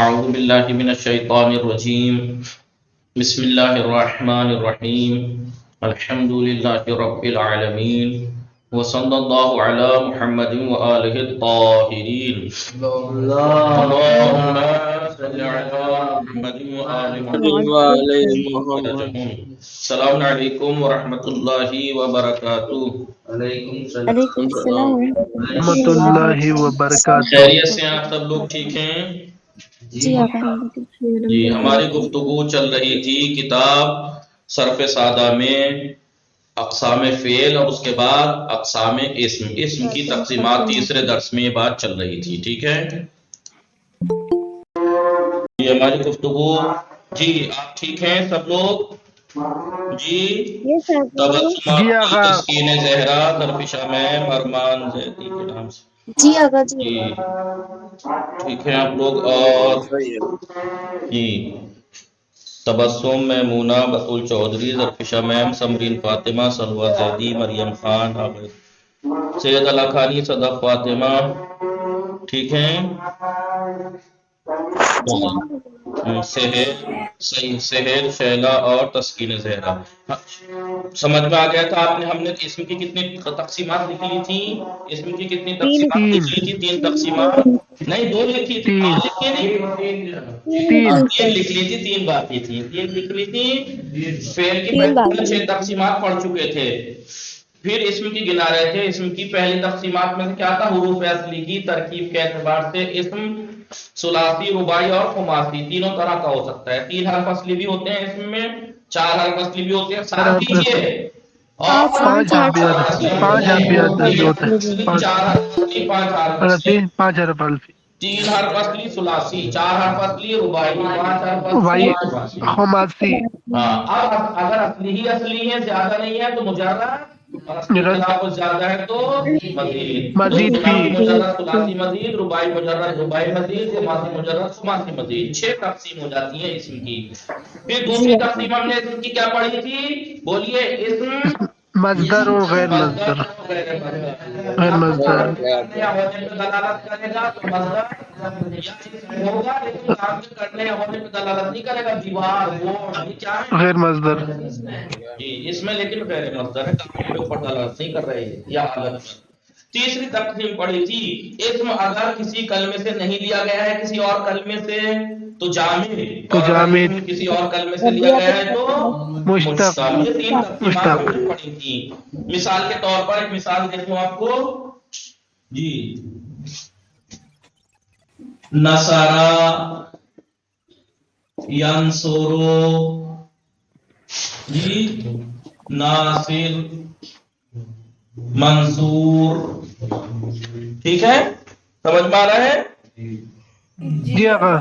اعوذ باللہ من الشیطان الرجیم بسم اللہ الرحمن الرحیم الحمد للہ رب العالمین وصلی اللہ علی محمد وآلہ الطاہرین اللہم صل علی محمد وآل محمد. السلام علیکم ورحمۃ اللہ وبرکاتہ. علیکم السلام رحمۃ اللہ وبرکاتہ. خیریت سے آپ سب لوگ ٹھیک ہیں؟ جی جی ہماری گفتگو چل رہی تھی کتاب صرف سادہ میں اقسام فعل اور اس کے بعد اقسام اسم کی تقسیمات. تیسرے درس میں یہ بات چل رہی تھی. ٹھیک ہے یہ ہماری گفتگو. جی آپ ٹھیک ہیں سب لوگ؟ جی جی آقا. تسکین زہرا درفشہ میم ارمان زیدی کے نام سے. جی آقا جی جی ٹھیک ہے آپ لوگ. اور جی تبسم میمونہ بطول چودھری ظرفشہ میم سمرین فاطمہ سلوہ زیدی مریم خان عابد سید علاخانی صدف فاطمہ. ٹھیک ہیں سہیل شیلا اور تسکین زہرا. سمجھ میں آ گیا تھا آپ نے؟ ہم نے اسم کی کتنی تقسیمات لکھ لی تھی؟ اسم کی کتنی تقسیمات لکھ لی تھی؟ 3 تقسیمات نہیں 2 لکھی تھی. 3 لکھی نہیں 3 لکھ لی تھی. 3 باقی تھی. 3 لکھ لی تھی. فعل کی پہلی 6 تقسیمات پڑھ چکے تھے. پھر اسم کی گنا رہے تھے. اسم کی پہلی تقسیمات میں سے کیا تھا؟ حروف اصلی کی ترکیب کے اعتبار سے اسم ثلاثی رباعی اور خماسی تینوں طرح کا ہو سکتا ہے. 3 حرف اصلی بھی ہوتے ہیں اسم میں، 4 حرف اصلی بھی ہوتے ہیں. ساتھ دیجیے اور 5 حرف بھی ہوتا ہے. 5 حرف بھی ہوتا ہے. 4 حرف اصلی 5 حرف اصلی. 5 حرف الفی. 3 حرف اصلی ثلاثی، 4 حرف اصلی رباعی، 5 حرف اصلی خماسی. خماسی. ہاں اب اگر اصلی ہی اصلی ہے زیادہ نہیں ہے تو مجرد، اور اصلی کے علاوہ زیادہ ہے تو مزید. مزید فی مجرد ثلاثی مزید، رباعی مجرد رباعی مزید، خماسی مجرد خماسی مزید. 6 تقسیم ہو جاتی ہیں اسم کی. پھر دوسری تقسیم ہم نے اسم کی کیا پڑھی تھی؟ بولیے. اسم مصدر اور غیر مصدر. غیر مصدر دلالت کرے گا تو مصدر ہوگا، لیکن کام کرنے ہونے پہ دلالت نہیں کرے گا. دیوار وہ کیا ہے؟ غیر مصدر. جی اس میں لیکن غیر مصدر ہے، کام کے اوپر دلالت نہیں کر رہے یا حالت. تیسری تقسیم پڑھی تھی اسم اگر کسی کلمے سے نہیں لیا گیا ہے کسی اور کلمے سے تو جامع، اور اگر اسم کسی اور کلمے سے لیا گیا ہے تو مشتق. یہ 3 تقسیمات ہم نے پڑھی تھی. مثال کے طور پر ایک مثال دیتا ہوں آپ کو. جی نصارا، ینصرو، جی ناصر، منصور. ٹھیک ہے سمجھ میں آ رہا ہے؟ جی آقا.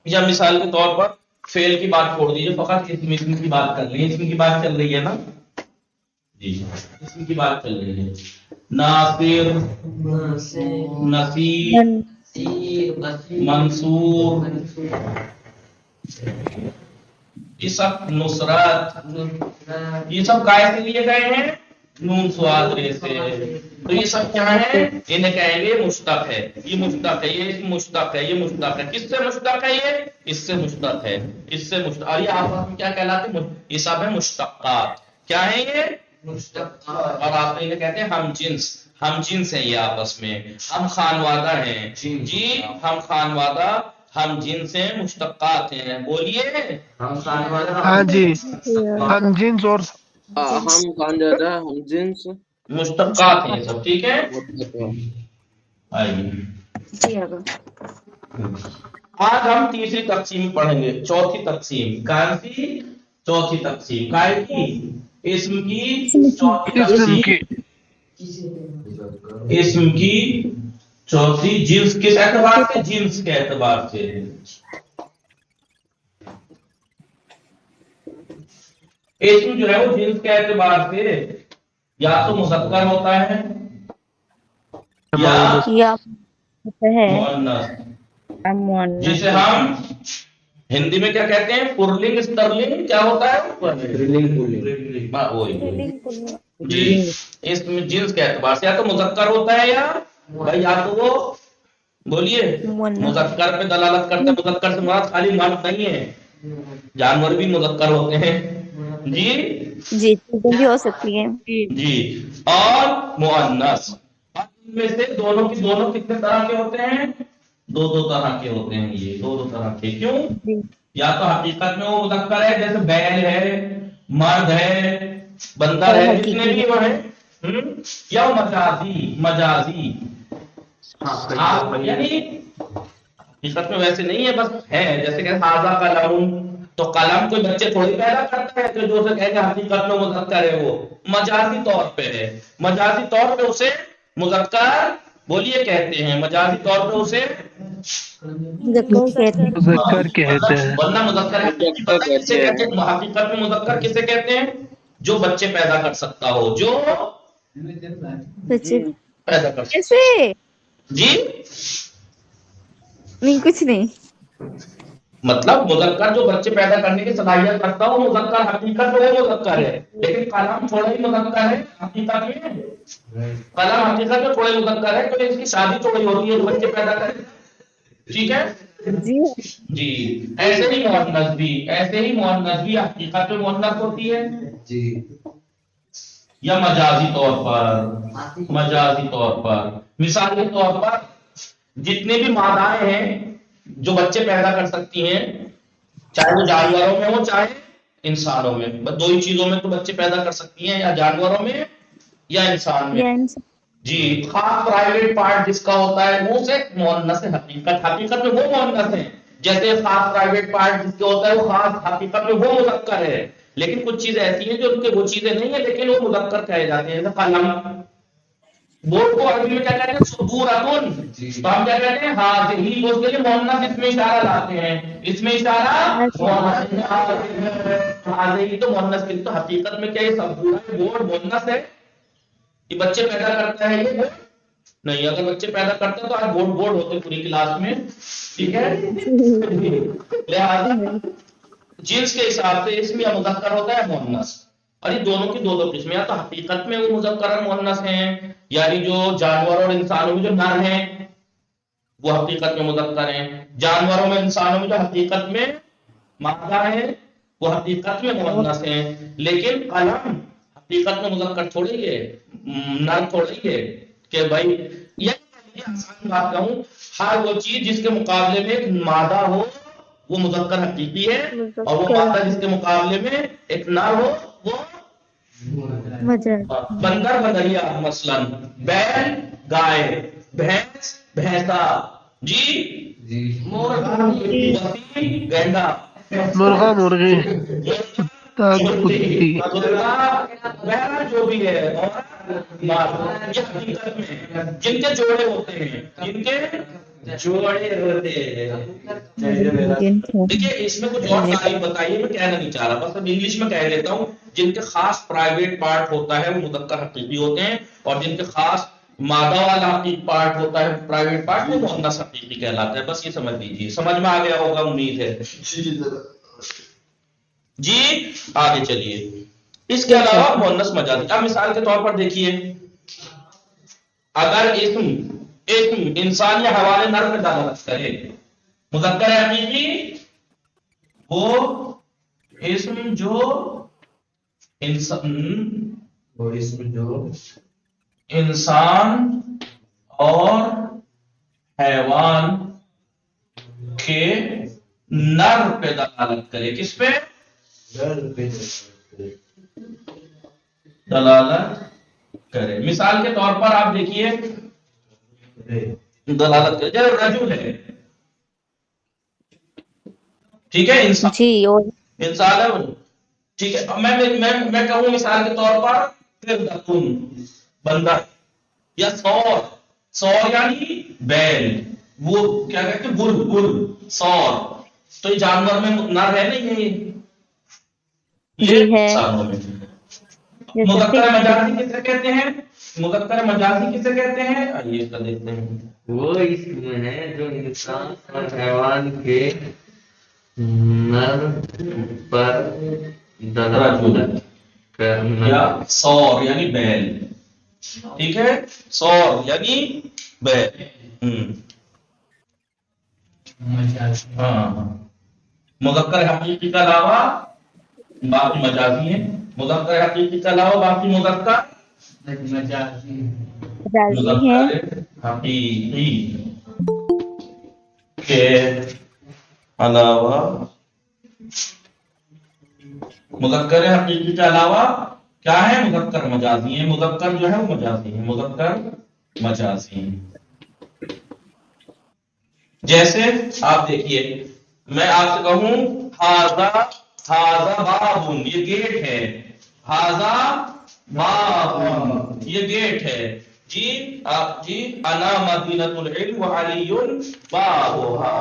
یا مثال کے طور پر فعل کی بات چھوڑ دیجیے، فقط اسم کی بات کر لیں. اسم کی بات چل رہی ہے نا؟ جی اسم کی بات چل رہی ہے. ناصر، نصیر، منصور، یہ سب نصرت، یہ سب کائے سے لیے گئے ہیں؟ نون سواد رے سے. تو یہ سب کیا ہے؟ انہیں کہیں گے مشتق ہے. یہ مشتق ہے، یہ مشتق ہے، یہ مشتق ہے. کس سے مشتق ہے؟ یہ اس سے مشتق ہے، اس سے مشتق. اور یہ آپس میں کیا کہلاتے ہیں؟ یہ سب ہے مشتقات. کیا ہے یہ؟ مشتقات. اور آپ انہیں کہتے ہیں ہم جنس. ہم جنس ہیں یہ آپس میں. ہم خانوادہ ہیں. جی ہم خانوادہ، ہم جنس ہیں، مشتقات ہیں. بولیے ہم خانوادہ. ہاں جی ہم جنس اور ہم خانزادہ، ہم جنس مشتقات ہیں سب. ٹھیک ہے آئیے آج ہم تیسری تقسیم پڑھیں گے. چوتھی تقسیم کون سی؟ چوتھی تقسیم کائے کی؟ اسم کی چوتھی اسم تقسیم. کی. اسم کی چوتھی. جنس کس اعتبار سے؟ جنس کے اعتبار سے. اسم جو ہے وہ جنس کے اعتبار سے یا تو مذکر ہوتا ہے یا مؤنث، جسے ہم ہندی میں کیا کہتے ہیں؟ پرلنگ سترلنگ. کیا ہوتا ہے؟ جی اسم جنس کے اعتبار سے یا تو مذکر ہوتا ہے یا تو وہ بولیے مونس مذکر پہ دلالت کرتے ہیں. مذکر سے مراد خالی مرد نہیں ہے، جانور بھی مذکر ہوتے ہیں. جی جی چیزیں بھی ہو سکتی ہیں. جی اور مؤنث، ان میں سے دونوں کی دونوں کتنے طرح کے ہوتے ہیں؟ دو طرح کے ہوتے ہیں. یہ دو طرح کے کیوں؟ جی یا تو حقیقت میں وہ مذکر ہے جیسے بیل ہے، مرد ہے، بندر اور ہے، جتنے حقیقی بھی وہ ہیں. یا وہ مجازی آپ یعنی حقیقت میں ویسے نہیں ہے، بس ہے. جیسے کہ ہاذا قلم، تو قلم کوئی بچے تھوڑی پیدا کرتا ہے جو اسے کہے کہ حقیقت میں مذکر ہے، وہ مجازی طور پہ ہے. مجازی طور پہ اسے مذکر بولیے کہتے ہیں، مجازی طور پہ اسے مذکر کہتے ہیں. مذکر کہتے ہیں. ورنہ مذکر حقیقی مذکر پتہ ہے کسے کہتے کہتے ہیں. ہیں؟ حقیقت میں مذکر کسے کہتے ہیں؟ جو بچے پیدا کر سکتا ہو، جو سچے پیدا کر سکتا کیسے؟ جی نہیں کچھ نہیں. مطلب مذکر جو بچے پیدا کرنے کی صلاحیت رکھتا ہو وہ مذکر، حقیقت میں وہ مذکر ہے. لیکن قلم تھوڑا ہی مذکر ہے حقیقت میں. قلم حقیقت میں تھوڑے مذکر ہے، تو اس کی شادی تھوڑی ہوتی ہے بچے پیدا کرے. ٹھیک ہے جی جی. ایسے ہی مؤنث بھی حقیقت میں مؤنث ہوتی ہے یا مجازی طور پر. مثال کے طور پر جتنے بھی مادائیں ہیں جو بچے پیدا کر سکتی ہیں، چاہے وہ جانوروں میں ہو چاہے انسانوں میں، بس دو ہی چیزوں میں تو بچے پیدا کر سکتی ہیں، یا جانوروں میں یا انسان میں. یا انسان. جی خاص پرائیویٹ پارٹ جس کا ہوتا ہے وہ سے مؤنث ہے. حقیقت میں وہ مؤنث ہے. جیسے خاص پرائیویٹ پارٹ جس کا ہوتا ہے وہ خاص، حقیقت میں وہ مذکر ہے. لیکن کچھ چیزیں ایسی ہیں جو ان کے وہ چیزیں نہیں ہیں لیکن وہ مذکر کہے جاتے ہیں. جیسے قلم، بورڈ کو عربی میں کیا کہتے ہیں؟ سبورتن. تو ہم کیا کہتے ہیں؟ ہاذہی. اس کے لیے مؤنث اس میں اشارہ لاتے ہیں، اس میں اشارہ ہاذہی تو مؤنث کے لیے. تو حقیقت میں کیا یہ سبورہ بورڈ مؤنث ہے؟ یہ بچے پیدا کرتا ہے یہ بورڈ نہیں. اگر بچے پیدا کرتا ہے تو آج بورڈ ہوتے پوری کلاس میں. ٹھیک ہے لہذا جنس کے حساب سے اسم یا مذکر ہوتا ہے مؤنث. اور یہ دونوں کی دو قسمیں، یا تو حقیقت میں وہ مذکر اور مؤنث ہیں، یعنی جو جانوروں اور انسانوں میں جو نر ہیں وہ حقیقت میں مذکر ہیں، جانوروں میں انسانوں میں جو حقیقت میں مادہ ہیں وہ حقیقت میں مؤنث ہیں. لیکن قلم حقیقت میں مذکر تھوڑی ہے، نر تھوڑی ہے کہ بھائی. یہ آسان بات کہوں، ہر وہ چیز جس کے مقابلے میں ایک مادہ ہو وہ مذکر حقیقی ہے، اور وہ مادہ جس کے مقابلے میں ایک نر ہو وہ مجاز. بندر بدریا. مثلا بیل گائے، بھینس بھینسا. جی گینڈا، مرغا مرغی، کتا کتی. بہرحال جو بھی ہے. اور یہ حقیقت میں جن کے جوڑے ہوتے ہیں، جن کے جوڑے ہوتے ہیں. دیکھیے اس میں کچھ اور تعریف بتائیے، میں کہنا نہیں چاہ رہا، بس اب انگلش میں کہہ دیتا ہوں. جن کے خاص پرائیویٹ پارٹ ہوتا ہے وہ مذکر حقیقی ہوتے ہیں، اور جن کے خاص مادہ والا حقیقی پارٹ ہوتا ہے پرائیویٹ پارٹ وہ مؤنث حقیقی کہلاتا ہے. بس یہ سمجھ لیجیے، سمجھ میں آ گیا ہوگا امید ہے. جی آگے چلیے. اس کے علاوہ مؤنث مجازی. اب مثال کے طور پر دیکھیے، اگر اسم انسان یا حوالے نر میں دلالت کرے، مذکر حقیقی وہ اسم جو انسان اور حیوان کے نر پہ دلالت کرے. کس پہ دلالت کرے؟ مثال کے طور پر آپ دیکھیے دلالت کرے جیسے رجل ہے. ٹھیک ہے انسان جی اور انسان ہے وہ. ٹھیک ہے اب میں کہوں مثال کے طور پر قردۃن بندر، یا سور یعنی بیل. وہ کیا کہتے ہیں؟ بل سور. تو یہ جانور میں نر ہے نہیں، یہ جی ہے. انسانوں میں. مذکر مجازی کسے کہتے ہیں؟ مذکر مجازی کسے کہتے ہیں؟ آئیے اس کا دیکھتے ہیں. وہ اسم ہے جو انسان اور حیوان کے نر پر دلالت کرنا. یا سور یعنی بیل. ٹھیک ہے سور یعنی بیل. ہاں مذکر حقیقی کا علاوہ باقی مجازی ہیں. مذکر حقیقی کے علاوہ باقی مذکر مجازی مذکر ہیں. حقیقی کے علاوہ مذکر حقیقی کے علاوہ کیا ہے؟ مذکر مجازی ہیں. مذکر جو ہے وہ مجازی ہیں. مذکر مجازی ہیں. جیسے آپ دیکھیے میں آپ سے کہوں ہاذا بابٌ یہ گیٹ ہے. ہاذا بابٌ یہ گیٹ ہے. جی انا مدینۃ العلم وعلی بابھا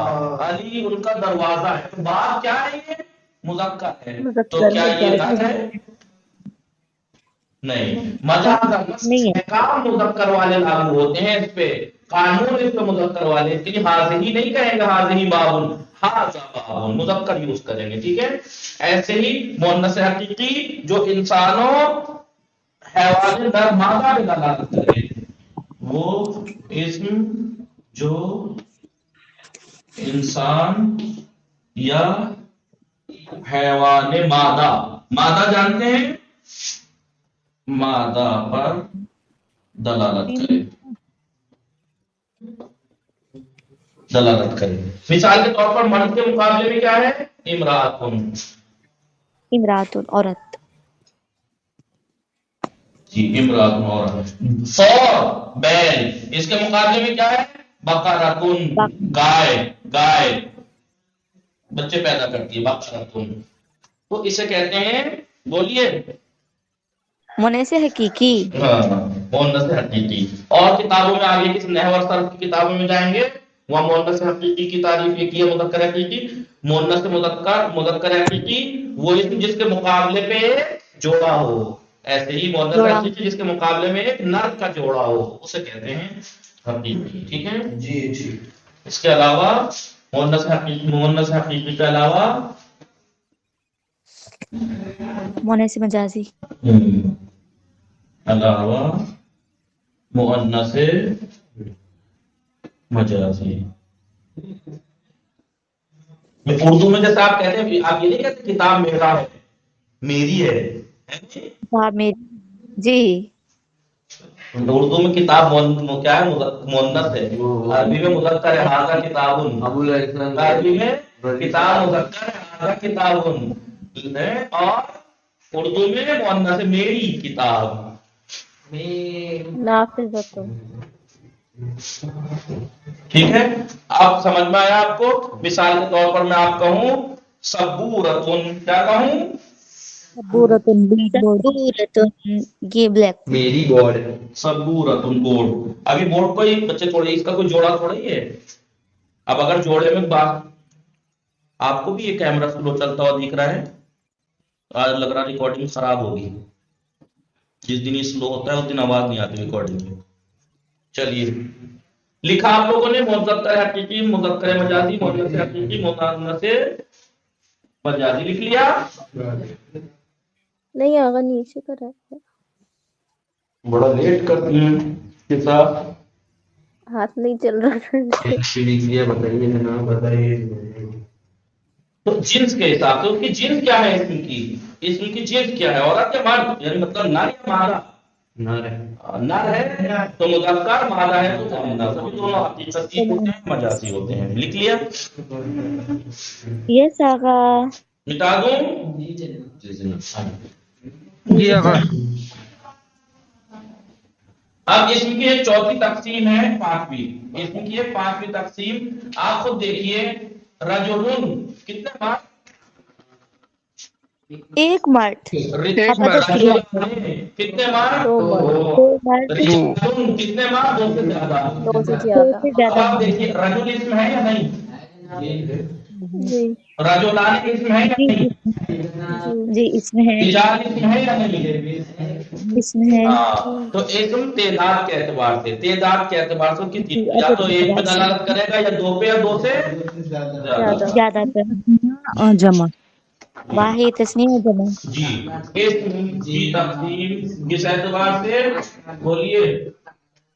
علی ان کا دروازہ ہے. تو باب کیا ہے؟ یہ مذکر ہے. تو مذکر کیا یہ نر ہے؟ نہیں. مجاز نہیں ہے. احکام مذکر والے لاگو ہوتے ہیں اس پہ. قانون اس پہ مذکر والے. اس لیے حاضی نہیں کہیں گے حاضی بابن، حاضا بابن مذکر یوز کریں گے. ٹھیک ہے. ایسے ہی مؤنث حقیقی جو انسانوں حیوان نر مادہ پہ دلالت کرے وہ اسم جو انسان یا حیوان مادہ جانتے ہیں مادہ پر دلالت کرے. مثال کے طور پر مرد کے مقابلے میں کیا ہے؟ امراتن. امراتن عورت. جی امراتن عورت. سور بیل اس کے مقابلے میں کیا ہے؟ بقرتن گائے بچے پیدا کرتی ہے بقرتن. تو اسے کہتے ہیں بولیے مؤنث حقیقی. مؤنث حقیقی. اور کتابوں میں آگے کس نحو اور صرف کی کتابوں میں جائیں گے وہاں مؤنث حقیقی کی تعریف یہ کی ہے. مذکر حقیقی مؤنث مذکر حقیقی وہ اسم جس کے مقابلے پہ جوڑا ہو. ایسے ہی مؤنث حقیقی جس کے مقابلے میں ایک نر کا جوڑا ہو اسے کہتے ہیں حقیقی. ٹھیک ہے جی. اس کے علاوہ مؤنث حقیقی کے علاوہ مؤنث مجازی. علاوہ مؤنث مجازی. اردو میں جیسے آپ کہتے ہیں آپ یہ نہیں کہتے کتاب میرا ہے میری ہے. جی اردو میں کتاب کیا ہے؟ مؤنث ہے. عربی میں مذکر ہے ھذا کتاب. عربی میں کتاب مذکر ہے ھذا کتاب. اور اردو میں مؤنث ہے میری کتاب. ٹھیک ہے. آپ سمجھ میں آیا آپ کو؟ مثال کے طور پر میں آپ کہوں سبورتن. کیا کہوں؟ سبورتن یہ بلیک میری بورڈ. سبورتن بورڈ. ابھی بورڈ کوئی بچے تھوڑے اس کا کوئی جوڑا تھوڑا ہی ہے. اب اگر جوڑے میں بات آپ کو بھی یہ کیمرہ سلو چلتا ہوا دکھ رہا ہے آج لگ رہا ریکارڈنگ خراب ہوگی. جس دن یہ سلو ہوتا ہے اس دن آواز نہیں آتی ریکارڈنگ میں. چلیے لکھا آپ لوگوں نے مذکر حقیقی مذکر مجازی مؤنث حقیقی مؤنث مجازی لکھ لیا. نہیں آگا نیچے کا رہتا ہے. بڑا لیٹ کرتی ہیں کتاب. ہاتھ نہیں چل رہا. بتائیے. تو جنس کے حساب سے اس کی جنس کیا ہے؟ اسم کی جنس کیا ہے؟ عورت یا مرد یعنی مطلب نر یا مادہ. نر ہے تو مذکر مادہ ہے تو مؤنث. دونوں حقیقی ہوتے ہیں مجازی ہوتے ہیں. لکھ لیا. یس آگا. مٹا دوں. جی آقا. اب اسم کی ایک چوتھی تقسیم ہے پانچویں. اسم کی ایک پانچویں تقسیم آپ خود دیکھیے. رجلن کتنے مرد؟ ایک مرد. کتنے مرد؟ دو مرد. رجال کتنے مرد؟ دو سے زیادہ. دو سے اب زیادہ. آپ دیکھیے رجل اسم ہے یا نہیں؟ جی رجلان اسم ہے یا نہیں؟ جی اس میں ہے. رجال اسم ہے یا نہیں؟ اس میں ہے. تو اسم تعداد کے اعتبار سے کتنی یا تو ایک پہ دلالت کرے گا یا دو پہ یا دو سے زیادہ تر. جمع. واحد تسنیہ جمع. جی. اسم کی تقسیم کس اعتبار سے بولیے؟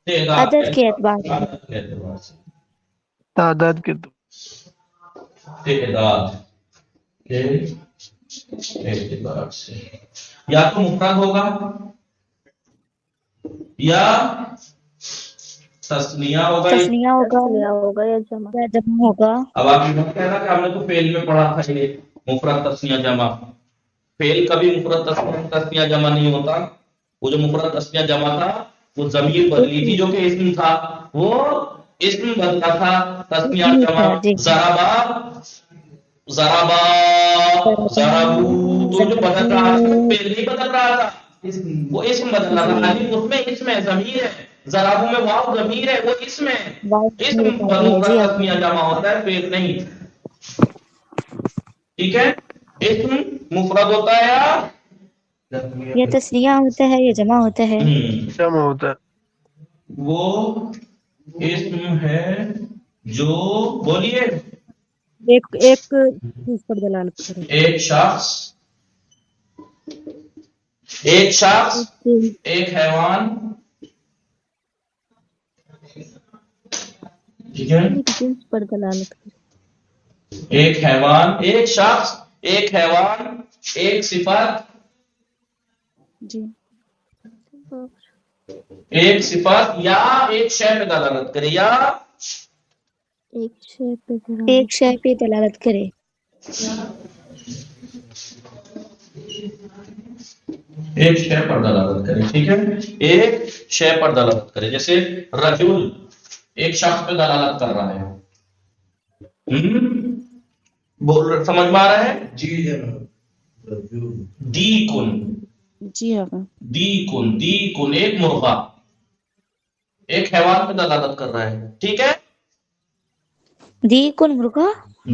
تعداد عدد کے اعتبار سے. سے. تعداد کے تو تعداد کے اعتبار سے یا تو مفرد ہوگا یا تثنیہ ہوگا تسنیہ ہوگا یا جمع ہوگا. اب آپ یہ مت کہنا کہ ہم نے تو فعل میں پڑھا تھا یہ مفرد تثنیہ جمع. فعل کبھی مفرد تثنیہ جمع نہیں ہوتا. وہ جو مفرد تثنیہ جمع تھا وہ ضمیر بدلی تھی جو کہ اسم تھا، وہ اسم بدلا تھا تثنیہ جمع. ضربا ضربو تو جو بدل رہا تھا وہ فعل نہیں بدل رہا تھا، وہ اسم بدل رہا تھا. اس میں اسم ہے، ضمیر ہے. ضربو میں واو ضمیر ہے، وہ اسم ہے. اسم مفرد تثنیہ جمع ہوتا ہے، فعل نہیں. ٹھیک ہے، اسم مفرد ہوتا ہے یا یہ تسنیہ ہوتا ہے یا جمع ہوتا ہے. جمع ہوتا ہے. وہ اسم ہے جو بولیے ایک چیز پر دلالت کرے. ایک شخص، ایک حیوان، ٹھیک ہے، ایک جنس پر دلالت کرے. ایک حیوان، ایک شخص، ایک حیوان، ایک صفت، جی ایک صفت یا ایک شے پہ دلالت کرے، یا ایک شے پہ دلالت ایک شے پہ دلالت کرے. ایک شے پر دلالت کرے. ٹھیک ہے، ایک شے پر دلالت کرے. جیسے رجل ایک شخص پہ دلالت کر رہا ہے. سمجھ میں آ رہا ہے؟ جی جناب. دیکن، جی ہاں دیکن ایک مرغا ایک حیوان پہ دلالت کر رہا ہے. ٹھیک ہے، دی کن مرغا،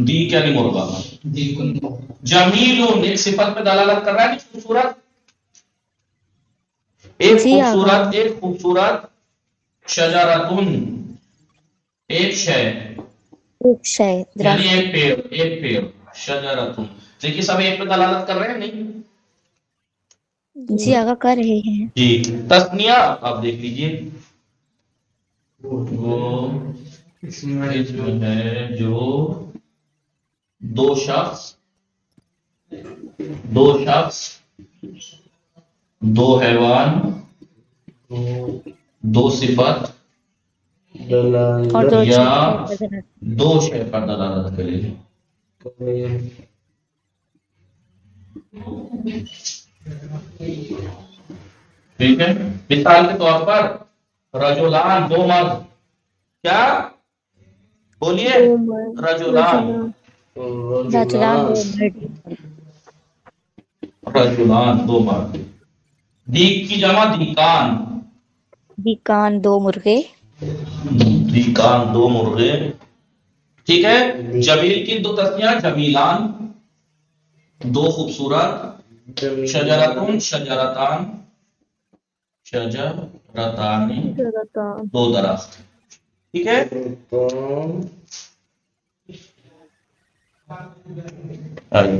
دیک یعنی مرغا. جمیل ایک صفت پہ دلالت کر رہا ہے، خوبصورت. ایک جی خوبصورت، ایک خوبصورت. شجرتن ایک شے ایک شے یعنی ایک پیڑ، ایک پیڑ. شجرتن دیکھیے سب ایک پہ دلالت کر رہے ہیں نہیں؟ جی آگا کر رہے ہیں. جی. تثنیہ آپ دیکھ لیجیے، وہ اسم ہے جو دو شخص، دو حیوان، دو صفت اور دو یا چیز دو شے پر دلالت کرے. ٹھیک ہے، مثال کے طور پر رجلان دو مرد. کیا بولیے؟ رجلان دو مرد. دیک کی جمع دیکان، دیکان دو مرغے. دیکان دو مرغے. ٹھیک ہے. جمیل کی دو تسنیہ جمیلان دو خوبصورت. شجرتن شجرتان، شجرتان دو درخت. ٹھیک ہے، آئیے.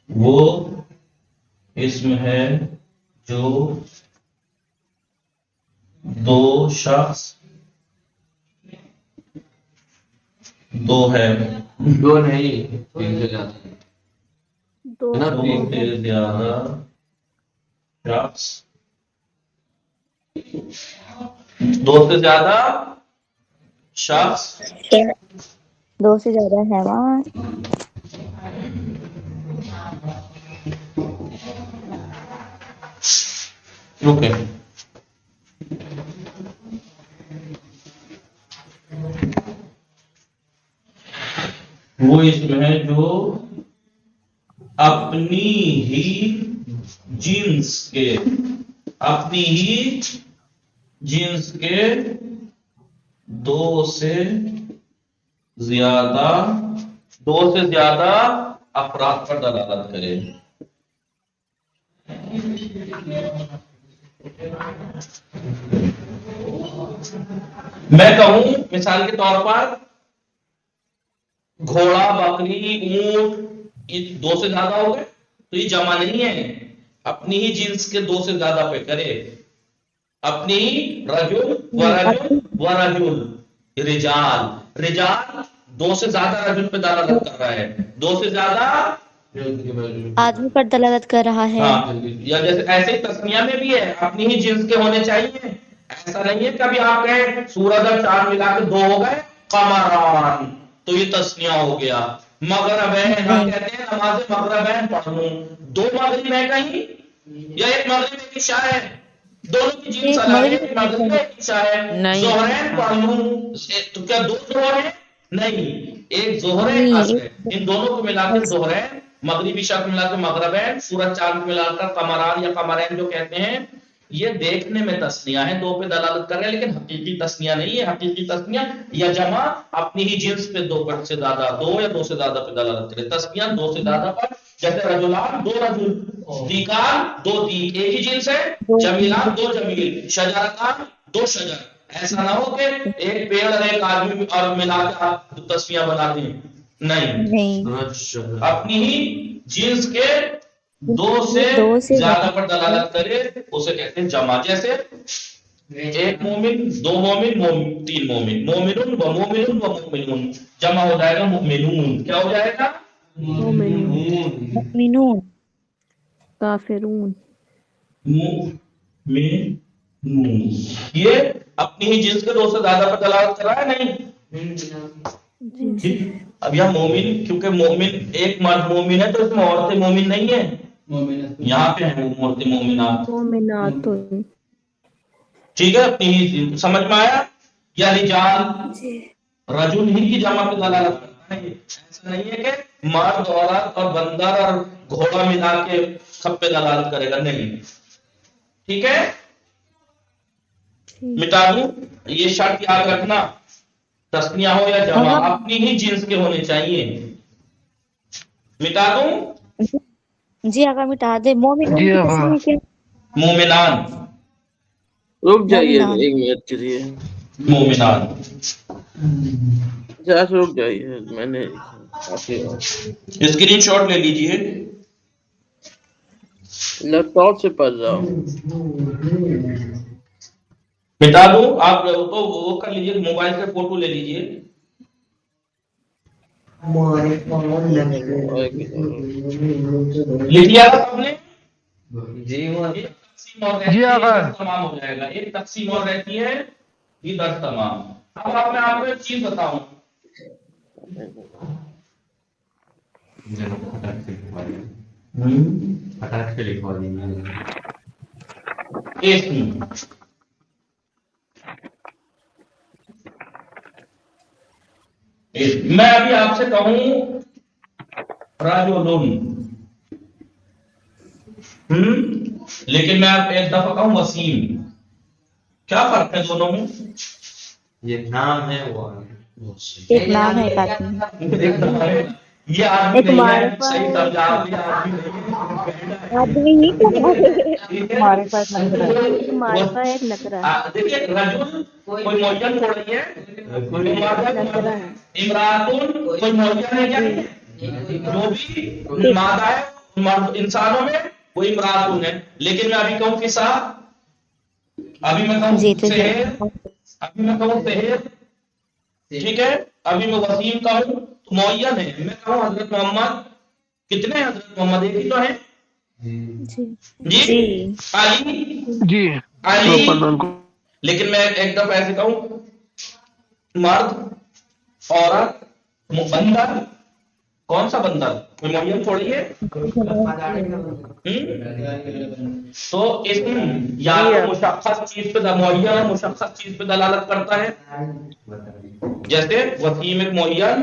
وہ اسم ہے جو دو شخص، دو ہے دو نہیں تین سے زیادہ. دو دو سے زیادہ شخص، دو سے زیادہ شخص، دو سے زیادہ حیوان. اوکے. وہ اسم ہے جو اپنی ہی جنس کے، اپنی ہی جنس کے دو سے زیادہ افراد پر دلالت کرے. میں کہوں مثال کے طور پر گھوڑا، بکری، اونٹ، یہ دو سے زیادہ ہو گئے تو یہ جمع نہیں ہے. اپنی ہی جنس کے دو سے زیادہ پہ کرے. اپنی رجل ورجل ورجل، رجال رجال دو سے زیادہ رجل پہ دلالت کر رہا ہے، دو سے زیادہ آدمی پر دلالت کر رہا ہے. ہاں، یا جیسے ایسے ہی تسنیہ میں بھی ہے اپنی ہی جنس کے ہونے چاہیے. ایسا نہیں ہے کبھی آپ کہیں سورج اور چاند ملا کے دو ہو گئے قمران تو یہ تسنیہ ہو گیا. مغربین ہم کہتے ہیں نماز مغربین پڑھوں، دو مغرب ہے کہیں یا ایک مغرب ایک عشاء ہے؟ دونوں کی جنس الگ ہے، ایک مغرب ایک عشاء ہے. ظہرین پڑھوں تو کیا دو ظہر ہیں؟ نہیں، ایک ظہر ایک عصر ہے. ان دونوں کو ملا کر ظہرین، مغربی عشاء کو ملا کر مغربین، سورج چاند کو ملا کر قمران یا قمرین جو کہتے ہیں. یہ دیکھنے میں تسنیہ ہے، دو پہ دلالت کر رہے ہیں، لیکن حقیقی تسنیہ نہیں ہے. حقیقی تسنیہ یا جمع اپنی ہی جنس پہ دو پر سے زیادہ، دو یا دو سے زیادہ پہ دلالت کرے. تسنیہ دو سے زیادہ پر، جیسے رجلان دو رجل، دیکان دو دیک، ایک ہی جنس ہے. جمیلان دو جمیل، شجرتان دو شجر. ایسا نہ ہو کہ ایک پیڑ اور ایک آدمی اور ملا کے آپ تسنیہ بنا دیں. نہیں، اپنی ہی جنس کے دو سے زیادہ پر دلالت کرے اسے کہتے ہیں جمع. جیسے ایک مومن، دو مومن، تین مومن، مومنون و مومنون و مومنون، جمع ہو جائے گا مومنون. کیا ہو جائے گا؟ مؤمنون. کافرون. مومنون. یہ اپنی ہی جنس کے دو سے زیادہ پر دلالت کر رہا ہے. نہیں، اب یہاں مومن، کیونکہ مومن ایک مرد مومن ہے تو اس میں عورتیں مومن نہیں ہے. یہاں پہ ہیں عورتیں مومنات. مومنات. ٹھیک ہے، اپنی ہی سمجھ میں آیا. یا رجال رجل ہی کی جمع پہ دلالت کرتا ہے. ایسا نہیں ہے کہ مرد عورت اور بندر اور گھوڑا ملا کے سب پہ دلالت کرے گا. نہیں، ٹھیک ہے. مٹا دوں، یہ شرط یاد رکھنا، تسنیہ ہو یا جمع اپنی ہی جنس کے ہونے چاہیے. مٹا دوں؟ جی آقا مٹا دے. مومنون جی کی آقا. تسنیہ کیا؟ مومنان. رک جائیے مومنان. ایک منٹ کے لیے، مومنان. ذرا سا رک جائیے، میں نے اسکرین شاٹ لے لیجئے. لیپ ٹاپ سے پڑھ رہا ہوں. مٹا دوں، آپ تو وہ کر لیجئے، موبائل سے فوٹو لے لیجئے. لکھ لیا آپ نے؟ جی ایک تقسیم اور رہتی جی ہے، آقا. درس تمام ہو جائے گا. ایک تقسیم اور رہتی ہے، یہ درس تمام. اب آپ میں آپ کو ایک چیز بتاؤں. پٹاخ سے لکھوا دیجیے. میں ابھی آپ سے کہوں رجل، لیکن میں آپ ایک دفعہ کہوں وسیم، کیا فرق ہے دونوں میں؟ یہ نام ہے وہ ایک نام ہے ایک آدمی ہے. یہ آدمی ایک نہیں ہے، معرفہ صحیح ہے. سمجھا آپ نے، آدمی نہیں آدمی ہی تو ہے. ہے. معرفت نکرہ ہے. ایک معرفہ ہے، ایک نکرہ ہے. دیکھیے رجل کوئی معین ہو رہی ہے، کوئی نکرہ ہے. امراتن کوئی معین ہے کیا؟ جو بھی مادہ ہے مرد انسانوں میں وہ امراتن ہے. لیکن میں ابھی کہوں کسا، ابھی میں کہوں جی تو سہر، ابھی میں کہوں سہر، ٹھیک ہے. ابھی میں وسیم کہوں تو معین ہے. میں کہوں حضرت محمد، کتنے ہیں حضرت محمد؟ ایک ہی تو ہیں. جی علی، جی علی. لیکن میں ایک دفعہ ایسے کہوں مرد، عورت، بندر. کون سا بندر؟ کوئی معین تھوڑی ہے. تو اسم یا تو مشخص چیز پہ معین اور مشخص چیز پہ دلالت کرتا ہے. جیسے وسیم ایک معین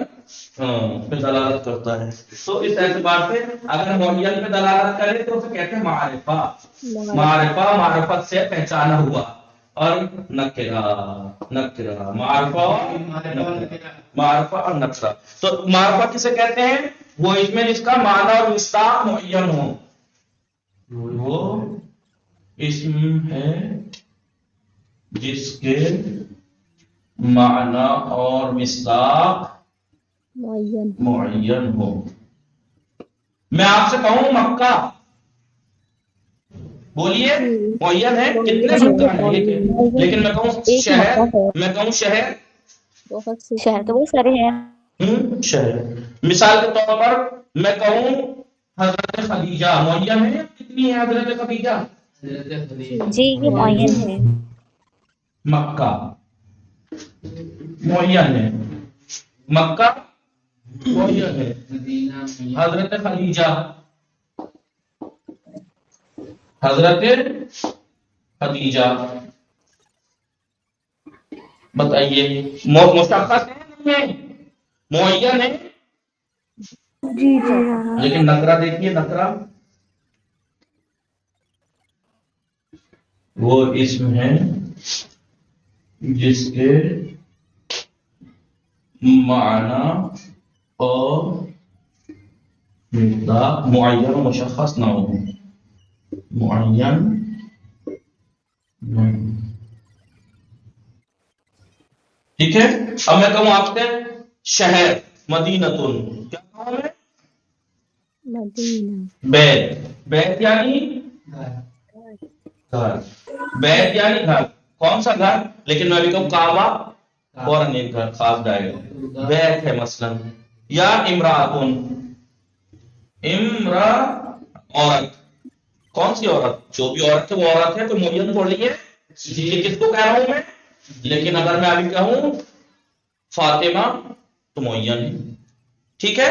پہ دلالت کرتا ہے. تو اس اعتبار سے اگر معین پہ دلالت کرے تو اسے کہتے ہیں معرفہ. معرفہ معرفت سے پہچانا ہوا. اور نکرہ، نکرہ معرفہ اور نکرہ. تو معرفہ کسے کہتے ہیں؟ وہ اس میں جس کا معنی اور مصداق معین ہو، وہ اسم ہے جس کے معنی اور مصداق معین ہو. میں آپ سے کہوں مکہ، بولیے معین ہے. کتنے مکہ ہیں؟ ایک ہے. لیکن میں کہوں شہر، میں کہوں شہر، بہت سے شہر تو بہت سارے ہیں. شہر. مثال کے طور پر میں کہوں حضرت خدیجہ معین ہے. کتنی ہے حضرت خدیجہ؟ جی یہ معین ہے. مکہ معین ہے. مکہ معین ہے. حضرت خدیجہ حضرت خدیجہ بتائیے مشخص ہے معین ہے جی جی لیکن نکرہ دیکھیے نکرہ وہ اسم ہے جس کے معنی اور مقدار معین و مشخص نہ ہو. معین نہیں. ٹھیک ہے. اب میں کہوں آپ سے شہر مدینتن. کیا کہوں میں؟ مدینہ. بیت. بیت یعنی گھر. بیت یعنی گھر. کون سا گھر؟ لیکن میں بھی کہوں کعبہ فوراً ایک گھر خاص جائے گا. بیت ہے مثلا. یا امراتن. امرا عورت. کون سی عورت؟ جو بھی عورت ہے وہ عورت ہے. کوئی معین بول رہی ہے کہ کس کو کہہ رہا ہوں میں. لیکن اگر میں ابھی کہوں فاطمہ تو معین ہے. ٹھیک ہے.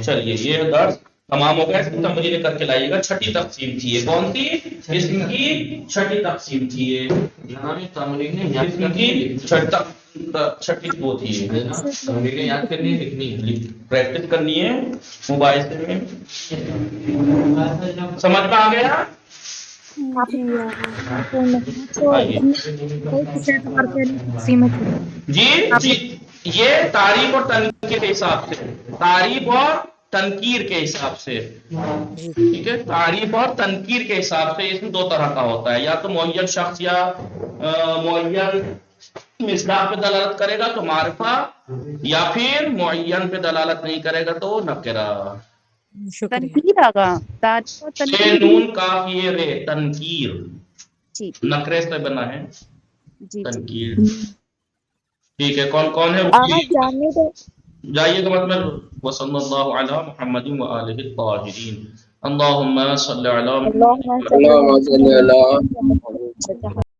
چلیے یہ درس تمام ہو گیا. اس کی تمرین کر کے لائیے گا. چھٹی تقسیم تھی یہ. کون سی؟ اسم کی چھٹی تقسیم تھی یہ. اسم کی چھٹی وہ تھی. یاد کرنی ہے لکھنی پریکٹس کرنی ہے موبائل سے میں. سمجھ میں آ گیا؟ آئیے. جی جی یہ تعریف اور تنقیر کے حساب سے. تعریف اور تنقیر کے حساب سے. ٹھیک ہے. تعریف اور تنقیر کے حساب سے اس میں دو طرح کا ہوتا ہے. یا تو معین شخص یا معین مصداق پہ دلالت کرے گا تو معرفہ. یا پھر معین پہ دلالت نہیں کرے گا تو نکرہ. تنقیر آگا. تعریف اور تنقیر. نون کافی رے. تنقیر جی نکرے سے بنا ہے. جی. تنقیر. ٹھیک ہے. کون کون ہے؟ آغا جاننے دو. جائیے گا مطلب وصلی اللہ علی محمد وآلہ الطاہرین. اللہم صلی علی اللہم اللهم صل على